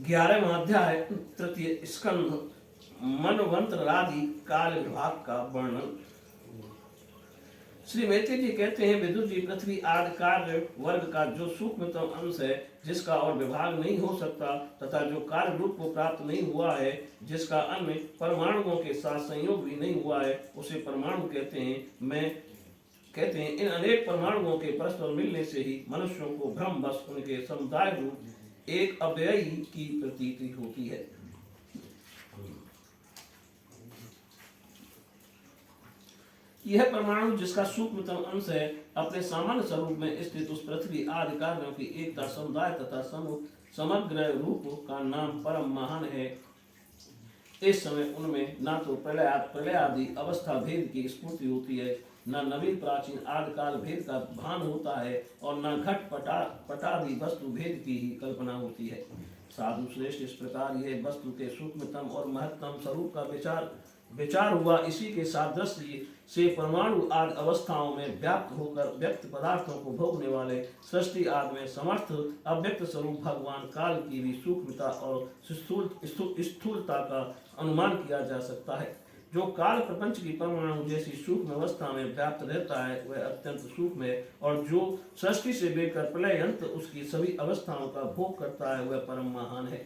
11वां अध्याय तृतीय स्कंध मनवंतर आदि काल विभाग का वर्णन। श्री मैत्री जी कहते हैं, विदुर जी, पृथ्वी आदि कार्य वर्ग का जो सूक्ष्मतम अंश है, जिसका और विभाग नहीं हो सकता, तथा जो कार्य रूप को प्राप्त नहीं हुआ है, जिसका अन्य परमाणुओं के साथ संयोग भी नहीं हुआ है, उसे परमाणु कहते हैं। इन अनेक परमाणुओं के परस्पर मिलने से ही मनुष्यों को भ्रमवश उनके समुदाय रूप एक अव्ययी की प्रतीति होती है। यह परमाणु, जिसका सूक्ष्मतम अंश है, अपने सामान्य स्वरूप में स्थित उस पृथ्वी आदि कार्यों की एकता, समुदाय तथा समग्र रूप का नाम परम महान है। इस समय उनमें न तो प्रलय आदि अवस्था भेद की स्फूर्ति होती है, न नवीन प्राचीन आदि काल भेद का भान होता है, और न घट पटादि वस्तु भेद की ही कल्पना होती है। साधु श्रेष्ठ, इस प्रकार यह वस्तु के सूक्ष्मतम और महत्तम स्वरूप का विचार हुआ। इसी के सादृश्य से परमाणु आदि अवस्थाओं में व्याप्त होकर व्यक्त पदार्थों को भोगने वाले सृष्टि आदि में समर्थ अव्यक्त स्वरूप भगवान काल की भी सूक्ष्मता और स्थूलता का अनुमान किया जा सकता है। जो काल प्रपंच की परमाणु जैसी सूक्ष्म अवस्था में व्याप्त रहता है, वह अत्यंत सूक्ष्म है, और जो सृष्टि से लेकर प्रलयंत उसकी सभी अवस्थाओं का भोग करता है, वह परम महान है।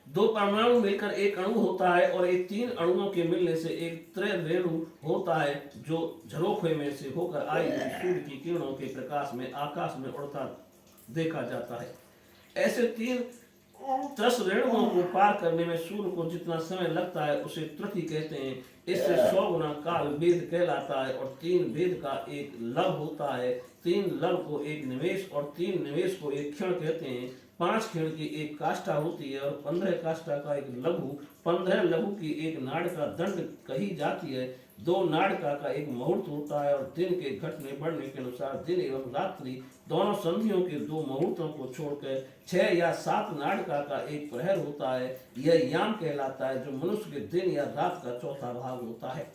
दो परमाणु मिलकर एक अणु होता है, और एक तीन अणुओं के मिलने से एक त्रैरेणु होता है, जो झरोखे में से होकर आई सूर्य की किरणों के प्रकाश में आकाश में उड़ता देखा जाता है। ऐसे तीन त्रस रेणुओं को पार करने में सूर्य को जितना समय लगता है, उसे त्रुटि कहते हैं। इससे 100 गुना काल वेद कहलाता है, और 3 वेद का एक लव होता है। 3 लव को एक निमेष, और 3 निमेष को एक क्षण कहते हैं। 5 क्षण की एक काष्ठा होती है, और 15 काष्ठा का एक लघु, 15 लघु की एक नाड़का दंड कही जाती है। 2 नाड़का का एक मुहूर्त होता है, और दिन के घटने बढ़ने के अनुसार दिन एवं रात्रि दोनों संधियों के 2 मुहूर्तों को छोड़कर 6 या 7 नाड़का का एक प्रहर होता है। यह याम कहलाता है, जो मनुष्य के दिन या रात का चौथा भाग होता है।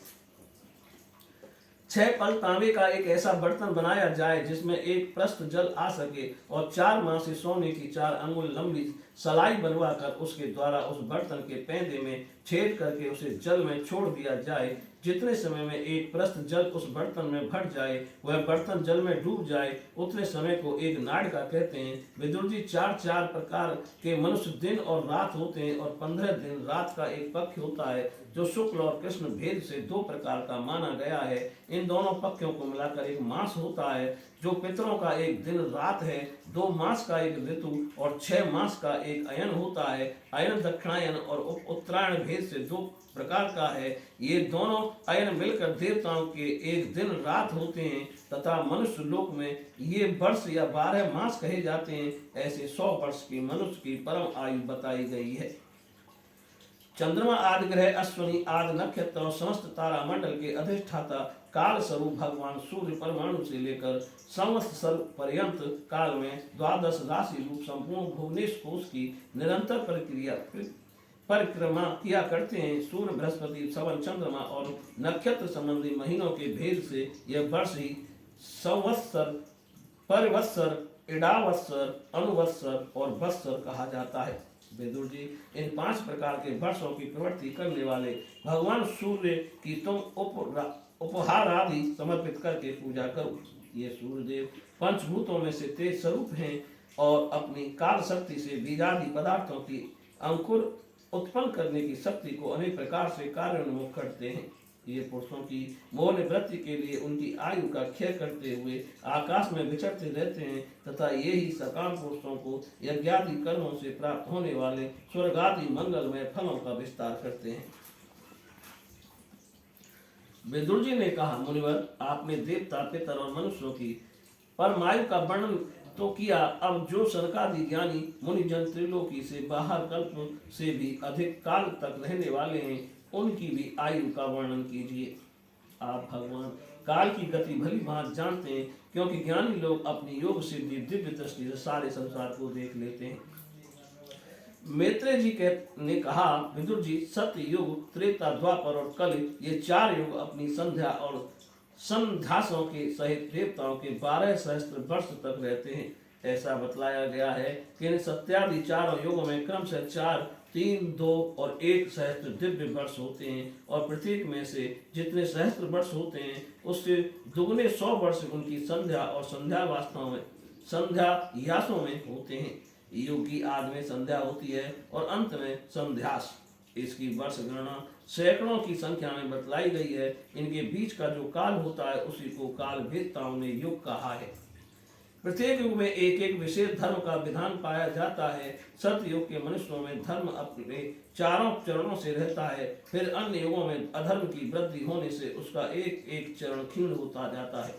6 पल तांबे का एक ऐसा बर्तन बनाया जाए जिसमें एक प्रस्थ जल आ सके, और 4 माह से सोने की 4 अंगुल लंबी सलाई बनवाकर उसके द्वारा उस बर्तन के पैंदे में छेद करके उसे जल में छोड़ दिया जाए। जितने समय में एक प्रस्थ जल उस बर्तन में भर जाए, वह बर्तन जल में डूब जाए, उतने समय को एक नाड़का कहते हैं। विदुर जी, 4 प्रकार के मनुष्य दिन और रात होते हैं, और 15 दिन रात का एक पक्ष होता है, जो शुक्ल और कृष्ण भेद से 2 प्रकार का माना गया है। इन दोनों पक्षों को मिलाकर एक मास होता है, जो पितरों का एक दिन रात है। 2 मास का एक ऋतु और 6 मास का एक अयन होता है। अयन दक्षिणायन और उत्तरायण भेद से 2 प्रकार का है। ये दोनों अयन मिलकर देवताओं के एक दिन रात होते हैं, तथा मनुष्य लोक में ये वर्ष या 12 मास कहे जाते हैं। ऐसे 100 वर्ष की मनुष्य की परम आयु बताई गई है। चंद्रमा आदि ग्रह, अश्विनी आदि नक्षत्र और समस्त तारा मंडल के अधिष्ठाता काल स्वरूप भगवान सूर्य परमाणु से लेकर संवत्सर पर्यंत काल में 12 राशि रूप संपूर्ण भुवनेश कोश की निरंतर परिक्रमा किया करते हैं। सूर्य, बृहस्पति, सवन, चंद्रमा और नक्षत्र संबंधी महीनों के भेद से यह वर्ष ही संवत्सर, परिवत्सर, इडावत्सर, अनुवत्सर और वत्सर कहा जाता है। विदुर जी, इन 5 प्रकार के वर्षों की प्रवृत्ति करने वाले भगवान सूर्य की तुम उपहार आदि समर्पित करके पूजा करो। ये सूर्यदेव पंचभूतों में से तेज स्वरूप हैं, और अपनी काल शक्ति से बीजादि पदार्थों की अंकुर उत्पन्न करने की शक्ति को अनेक प्रकार से कार्योन्मुख करते हैं। ये पुरुषों की मोह निवृत्ति के लिए उनकी आयु का क्षय करते हुए आकाश में विचरते रहते हैं, तथा ये ही सकाम पुरुषों को यज्ञादि कर्मों से प्राप्त होने वाले स्वर्ग आदि मंगलमय फलों का विस्तार करते हैं। विदुर जी ने कहा, मुनिवर, आपने देवता, पितर और मनुष्यों की परमायु का वर्णन तो किया। अब जो सनकादि ज्ञानी मुनिजन त्रिलोकी से बाहर कल्प से भी अधिक काल तक रहने वाले हैं, उनकी भी आयु का वर्णन कीजिए। आप भगवान काल की गति भली भांति जानते हैं, क्योंकि ज्ञानी लोग अपनी योग सिद्धि दिव्य दृष्टि से सारे संसार को देख लेते हैं। मैत्रेय जी ने कहा, विदुर जी, सत्य युग, त्रेता, द्वापर और कलि, ये 4 युग अपनी संध्या और संध्यासों के सहित देवताओं के 12 सहस्त्र वर्ष तक रहते हैं। ऐसा बतलाया गया है कि इन सत्यादि चारों युगों में क्रमशः 4, 3, 2 और 1 सहस्त्र दिव्य वर्ष होते हैं और प्रत्येक में से जितने सहस्त्र वर्ष होते हैं उससे दुगने 100 वर्ष उनकी संध्या और संध्या वास्तव में संध्या यासों में होते हैं। युग की आदि में संध्या होती है और अंत में संध्यास। इसकी वर्ष गणना सैकड़ों की संख्या में बतलाई गई है। इनके बीच का जो काल होता है उसी को काल भेदताओं ने युग कहा है। प्रत्येक युग में एक एक विशेष धर्म का विधान पाया जाता है। सतयुग के मनुष्यों में धर्म अपने चारों चरणों से रहता है, फिर अन्य युगों में अधर्म की वृद्धि होने से उसका एक एक चरण क्षीण होता जाता है।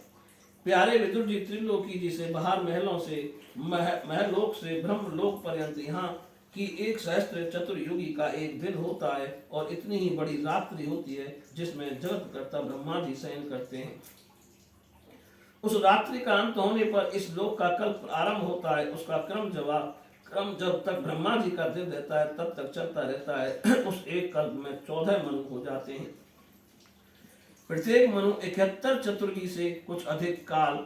प्यारे विदुर जी त्रिलोकी जी से बाहर महलों से महलोक से ब्रह्मलोक पर्यंत यहाँ कि 1 सहस्त्र चतुर्युगी का एक दिन होता है और इतनी ही बड़ी रात्रि होती है जिसमें जगत कर्ता ब्रह्मा जी शयन करते हैं। उस रात्रि का अंत होने पर इस लोक का कल्प आरंभ होता है। उसका क्रम जब तक ब्रह्मा जी का दिन रहता है तब तक चलता रहता है। उस एक कल्प में 14 मनु हो जाते हैं। प्रत्येक मनु 71 चतुर्युगी से कुछ अधिक काल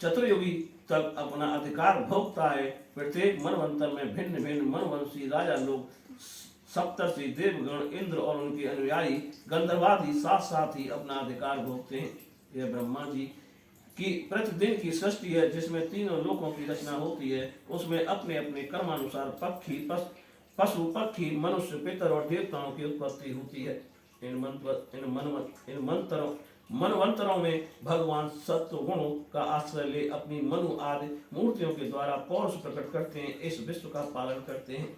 चतुर्युगी तक अपना अधिकार भोगता है। प्रत्येक मनवंतर में भिन्न भिन्न मनवंशी राजा लोग, सप्तर्षि, देवगण, इंद्र और उनके अनुयायी गंधर्वादि साथ साथ ही अपना अधिकार भोगते हैं। यह ब्रह्मा जी की प्रतिदिन की सृष्टि है जिसमें तीनों लोकों की रचना होती है। उसमें अपने अपने कर्मानुसार पशु, पक्षी, मनुष्य, पितर और देवताओं की उत्पत्ति होती है। इन मनवंतरों में भगवान सत्व गुणों का आश्रय ले अपनी मनु आदि मूर्तियों के द्वारा पौरुष प्रकट करते हैं, इस विश्व का पालन करते हैं।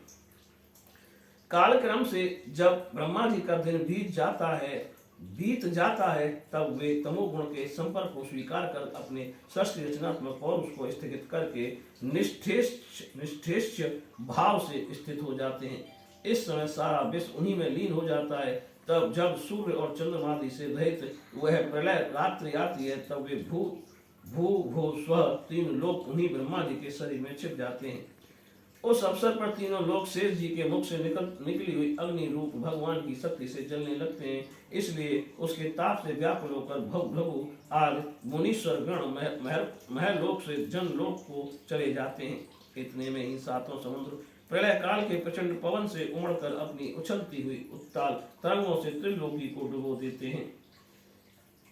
कालक्रम से जब ब्रह्मा जी का दिन बीत जाता है तब वे तमोगुण के संपर्क को स्वीकार कर अपने सृष्टि रचनात्मक पौरुष को स्थगित करके निष्ठेष्य भाव से स्थित हो जाते हैं। इस समय सारा विश्व उन्हीं में लीन हो जाता है। तब जब सूर्य और चंद्रमादि से रहित वह प्रलय रात्रि आती है तब वे भू स्व 3 लोक उन्हीं ब्रह्मा जी के शरीर में छिप जाते हैं। उस अवसर पर तीनों लोग शेष जी के मुख से निकली हुई अग्नि रूप भगवान की शक्ति से जलने लगते हैं। इसलिए उसके ताप से व्याकुल होकर भृगु आदि मुनीश्वर गण महलोक से जनलोक को चले जाते हैं। इतने में ही 7 समुद्र प्रलय काल के प्रचंड पवन से उमड़कर अपनी उछलती हुई उत्ताल तरंगों से त्रिलोकी को डुबो देते हैं।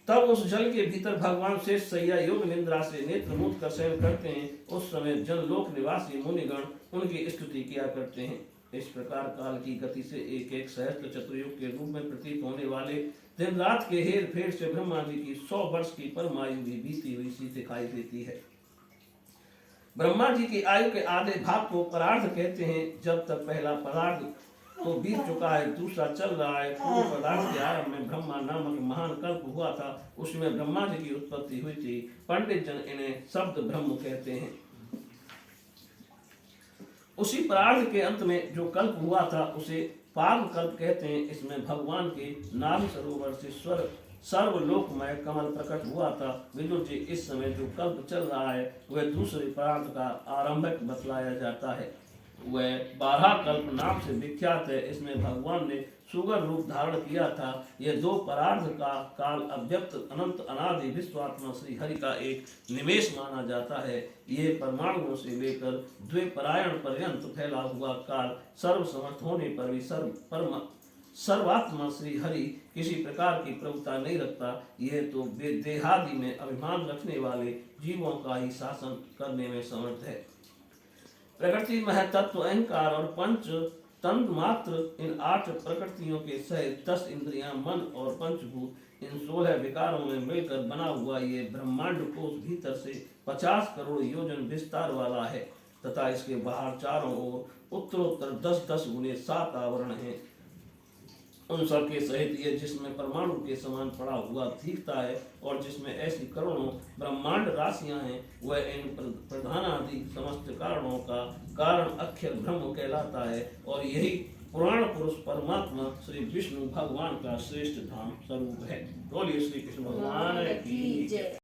तब उस जल के भीतर भगवान शेष सैया योग निंद्रा से नेत्र मूंद कर शयन करते हैं। उस समय जनलोक निवासी मुनिगण उनकी स्तुति किया करते हैं। इस प्रकार काल की गति से एक एक सहस्त्र चतुर्युग के रूप में प्रतीत होने वाले दिन रात के हेर फेर से ब्रह्मा जी की 100 वर्ष की परमायु भी बीती हुई सी दिखाई देती है। ब्रह्मा जी की आयु के आधे भाग को परार्ध कहते हैं। जब तक पहला परार्ध तो बीत चुका है, दूसरा चल रहा है। पूर्व पदार्थ के आरंभ में ब्रह्मा नामक महान कल्प हुआ था, उसमें ब्रह्मा जी की उत्पत्ति हुई थी। पंडित जन इन्हें शब्द ब्रह्म कहते हैं। उसी परार्ध के अंत में जो कल्प हुआ था उसे पार्व कल्प कहते हैं। इसमें भगवान के नाभि सरोवर से सर्वलोकमय कमल प्रकट हुआ था। विदुर जी, इस समय जो कल्प चल रहा है वह दूसरे परार्ध का आरंभक बतलाया जाता है। वह 12 कल्प नाम से विख्यात है। इसमें भगवान ने सुगर रूप धारण किया था। यह 2 परार्ध का काल अव्यक्त अनंत अनादि विश्वात्मा श्री हरि का एक निवेश माना जाता है। यह परमाणुओं से लेकर द्विपरायण पर्यंत फैला हुआ काल सर्वसमर्थ होने पर भी सर्वात्मा श्री हरि किसी प्रकार की प्रभुता नहीं रखता। यह तो देहादि में अभिमान रखने वाले जीवों का ही शासन करने में समर्थ है। प्रकृति, महतत्व, अहंकार और पंच तंत्र मात्र इन 8 प्रकृतियों के सहित 10 इंद्रियां, मन और पंचभूत इन 16 विकारों में मिलकर बना हुआ ये ब्रह्मांड कोश भीतर से 50 करोड़ योजन विस्तार वाला है तथा इसके बाहर चारों ओर उत्तरोत्तर 10-10 गुने 7 आवरण हैं। उन सब के सहित ये जिसमें परमाणु के समान पड़ा हुआ दिखता है और जिसमें ऐसी करोड़ों ब्रह्मांड राशियां हैं, वह इन प्रधानादि समस्त कारणों का कारण अक्षर ब्रह्म कहलाता है। और यही पुराण पुरुष परमात्मा श्री विष्णु भगवान का श्रेष्ठ धाम स्वरूप है। बोलिए श्री कृष्ण भगवान की जय।